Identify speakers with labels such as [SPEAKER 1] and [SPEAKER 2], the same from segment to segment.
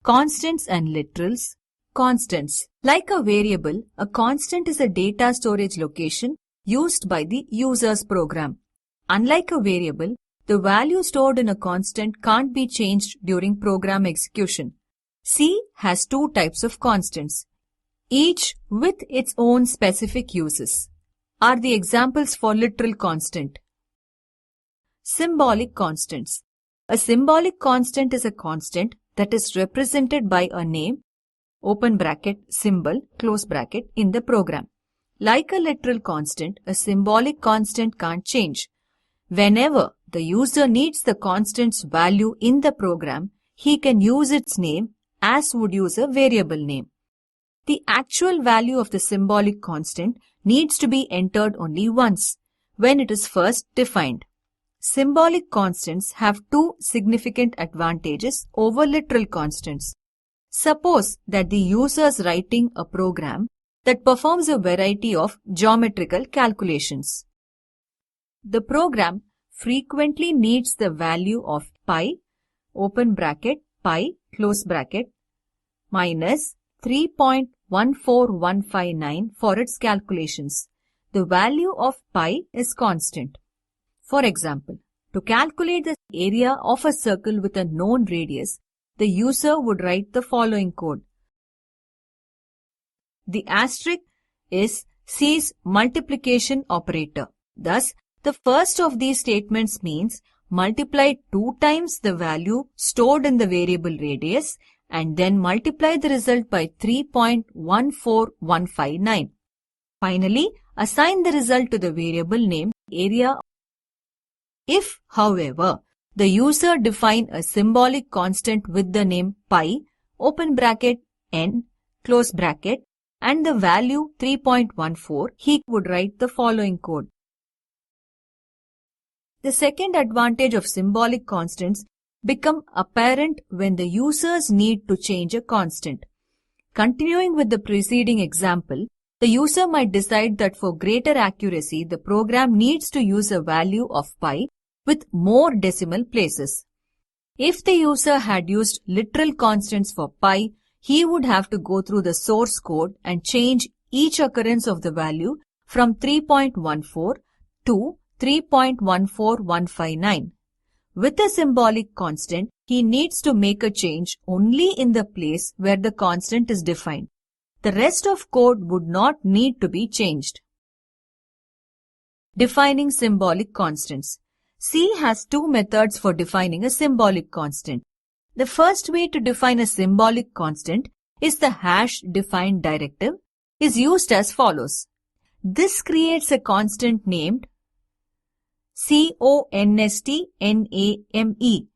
[SPEAKER 1] Constants and literals. Constants. Like a variable, a constant is a data storage location used by the user's program. Unlike a variable, the value stored in a constant can't be changed during program execution. C has two types of constants, each with its own specific uses. Are the examples for literal constant. Symbolic constants. A symbolic constant is a constant that is represented by a name, open bracket, symbol, close bracket, in the program. Like a literal constant, a symbolic constant can't change. Whenever the user needs the constant's value in the program, he can use its name as would use a variable name. The actual value of the symbolic constant needs to be entered only once, when it is first defined. Symbolic constants have two significant advantages over literal constants. Suppose that the user is writing a program that performs a variety of geometrical calculations. The program frequently needs the value of pi, open bracket, pi, close bracket, minus 3.14159 for its calculations. The value of pi is constant. For example, to calculate the area of a circle with a known radius, the user would write the following code. The asterisk is C's multiplication operator. Thus, the first of these statements means multiply 2 times the value stored in the variable radius and then multiply the result by 3.14159. Finally, assign the result to the variable name area. If, however, the user define a symbolic constant with the name pi, open bracket, n, close bracket, and the value 3.14, he would write the following code. The second advantage of symbolic constants become apparent when the users need to change a constant. Continuing with the preceding example, the user might decide that for greater accuracy, the program needs to use a value of pi with more decimal places. If the user had used literal constants for pi, he would have to go through the source code and change each occurrence of the value from 3.14 to 3.14159. With a symbolic constant, he needs to make a change only in the place where the constant is defined. The rest of code would not need to be changed. Defining symbolic constants. C has two methods for defining a symbolic constant. The first way to define a symbolic constant is the hash define directive is used as follows. This creates a constant named constname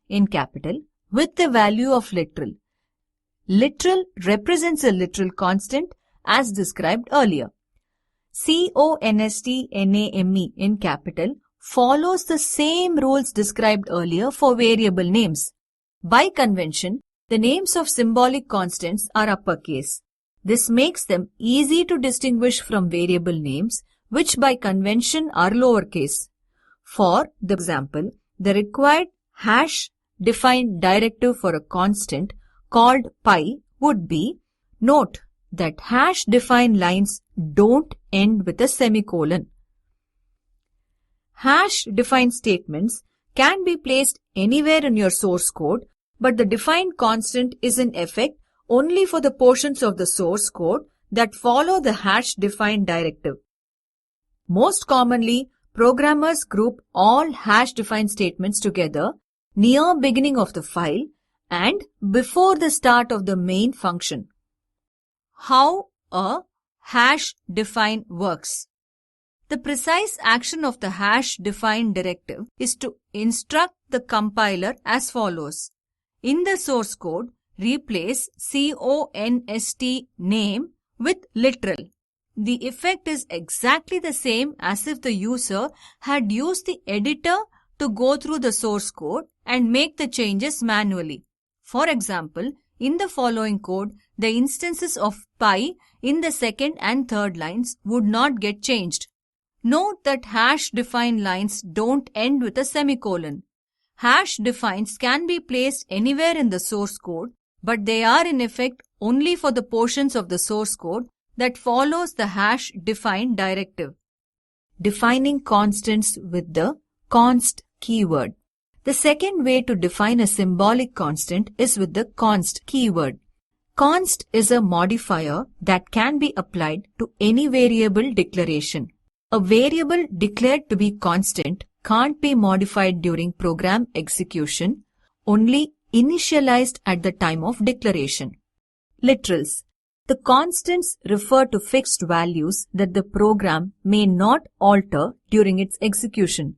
[SPEAKER 1] in capital with the value of literal. Literal represents a literal constant as described earlier. Constname in capital follows the same rules described earlier for variable names. By convention, the names of symbolic constants are uppercase. This makes them easy to distinguish from variable names, which by convention are lowercase. For the example, the required hash define directive for a constant called pi would be, note that hash define lines don't end with a semicolon. Hash define statements can be placed anywhere in your source code, but the defined constant is in effect only for the portions of the source code that follow the hash define directive. Most commonly, programmers group all hash define statements together near beginning of the file and before the start of the main function. How a hash define works. The precise action of the hash define directive is to instruct the compiler as follows. In the source code, replace constname with literal. The effect is exactly the same as if the user had used the editor to go through the source code and make the changes manually. For example, in the following code, the instances of pi in the second and third lines would not get changed. Note that hash define lines don't end with a semicolon. Hash defines can be placed anywhere in the source code but they are in effect only for the portions of the source code that follows the hash define directive. Defining constants with the const keyword. The second way to define a symbolic constant is with the const keyword. Const is a modifier that can be applied to any variable declaration. A variable declared to be constant can't be modified during program execution, only initialized at the time of declaration. Literals. The constants refer to fixed values that the program may not alter during its execution.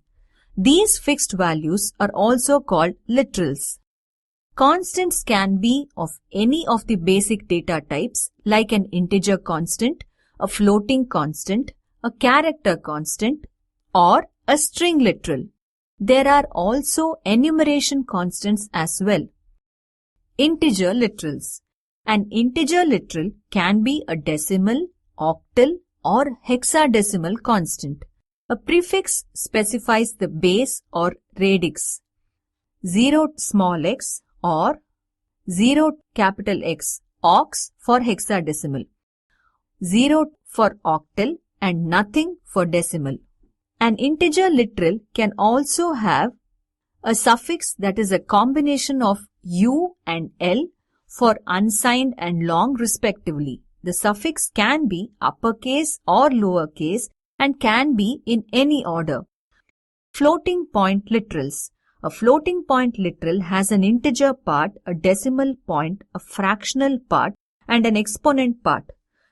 [SPEAKER 1] These fixed values are also called literals. Constants can be of any of the basic data types like an integer constant, a floating constant, a character constant, or a string literal. There are also enumeration constants as well. Integer literals. An integer literal can be a decimal, octal, or hexadecimal constant. A prefix specifies the base or radix. 0 small x or 0 capital X, ox for hexadecimal, 0 for octal and nothing for decimal. An integer literal can also have a suffix that is a combination of U and L for unsigned and long respectively. The suffix can be uppercase or lowercase and can be in any order. Floating point literals. A floating point literal has an integer part, a decimal point, a fractional part, and an exponent part.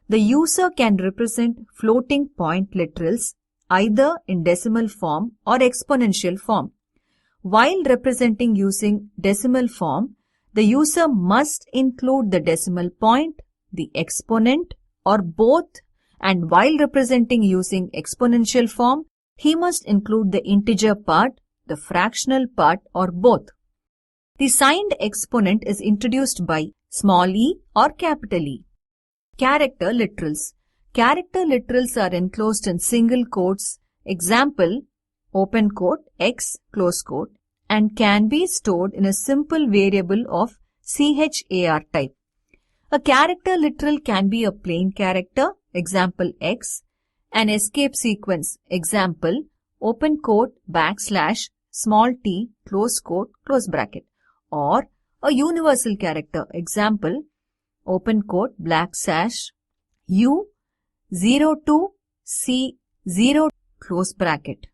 [SPEAKER 1] The user can represent floating point literals either in decimal form or exponential form. While representing using decimal form, the user must include the decimal point, the exponent, or both, and while representing using exponential form, he must include the integer part, the fractional part, or both. The signed exponent is introduced by small e or capital E. Character literals. Character literals are enclosed in single quotes, example, open quote, x, close quote, and can be stored in a simple variable of char type. A character literal can be a plain character, example x, an escape sequence, example, open quote, backslash, small t, close quote, close bracket, or a universal character, example, open quote, backslash, u, 0 to c, 0, close bracket.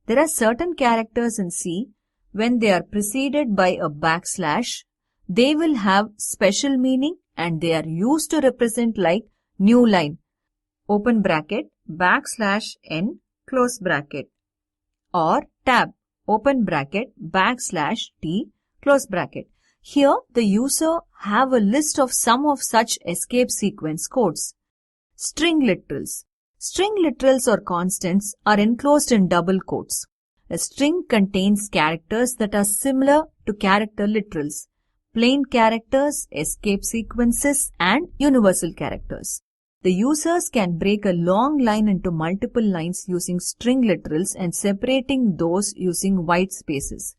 [SPEAKER 1] There are certain characters in C, when they are preceded by a backslash, they will have special meaning and they are used to represent like new line, open bracket, backslash n, close bracket, or tab, open bracket, backslash t, close bracket. Here, the user have a list of some of such escape sequence codes. String literals. String literals or constants are enclosed in double quotes. A string contains characters that are similar to character literals, plain characters, escape sequences, and universal characters. The users can break a long line into multiple lines using string literals and separating those using white spaces.